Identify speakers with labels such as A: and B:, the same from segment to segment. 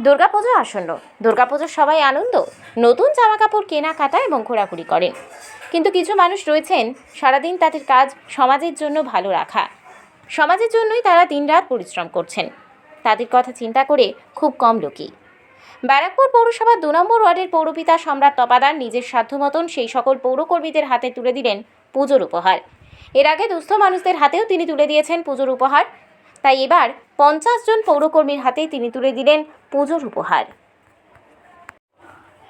A: দুর্গাপুজো আসন্ন। দুর্গাপুজোর সবাই আনন্দ, নতুন জামা কাপড় কেনাকাটা এবং ঘোরাঘুরি করেন। কিন্তু কিছু মানুষ রয়েছেন সারাদিন তাদের কাজ সমাজের জন্য ভালো রাখা। সমাজের জন্যই তারা দিনরাত পরিশ্রম করছেন। তাদের কথা চিন্তা করে খুব কম লোকই। ব্যারাকপুর পৌরসভার 2 নম্বর ওয়ার্ডের পৌরপিতা সম্রাট তপাদার নিজের সাধ্য মতন সেই সকল পৌরকর্মীদের হাতে তুলে দিলেন পুজোর উপহার। এর আগে দুস্থ মানুষদের হাতেও তিনি তুলে দিয়েছেন পুজোর উপহার। তাই এবার 50 জন পৌরকর্মীর হাতেই তিনি তুলে দিলেন পুজোর উপহার।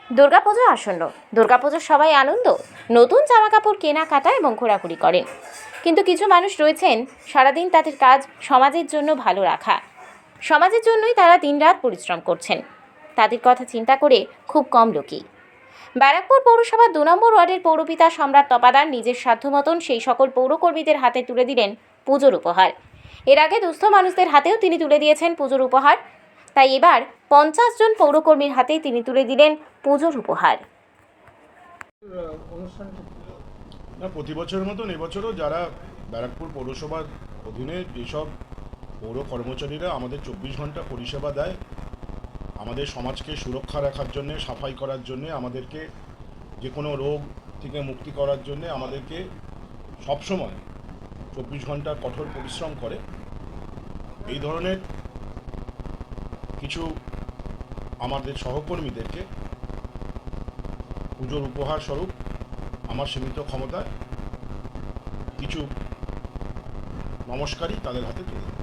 A: দুর্গাপুজো আসন্ন। দুর্গাপুজোর সবাই আনন্দ, নতুন জামা কাপড় কেনাকাটা এবং ঘোরাঘুরি করেন। কিন্তু কিছু মানুষ রয়েছেন সারাদিন তাদের কাজ সমাজের জন্য ভালো রাখা। সমাজের জন্যই তারা দিনরাত পরিশ্রম করছেন। তাদের কথা চিন্তা করে খুব কম লোকই। ব্যারাকপুর পৌরসভার 2 নম্বর ওয়ার্ডের পৌরপিতা সম্রাট তপাদার নিজের সাধ্য মতন সেই সকল পৌরকর্মীদের হাতে তুলে দিলেন পুজোর উপহার। এর আগে দুস্থ মানুষদের হাতেও তিনি তুলে দিয়েছেন পুজোর উপহার। তাই এবার 50 জন পৌরকর্মীর হাতেই তিনি তুলে দিলেন পুজোর উপহার।
B: না, প্রতি বছরের মতন এবছরও যারা ব্যারাকপুর পৌরসভার অধীনে যেসব পৌর কর্মচারীরা আমাদের 24 ঘন্টা পরিষেবা দেয়, আমাদের সমাজকে সুরক্ষা রাখার জন্যে, সাফাই করার জন্যে, আমাদেরকে যে কোনো রোগ থেকে মুক্তি করার জন্যে আমাদেরকে সবসময় 24 ঘন্টা কঠোর পরিশ্রম করে, এই ধরনের কিছু আমাদের সহকর্মীদেরকে পুজোর উপহার স্বরূপ আমার সীমিত ক্ষমতায় কিছু নমস্কারই তাদের হাতে তুলে দিই।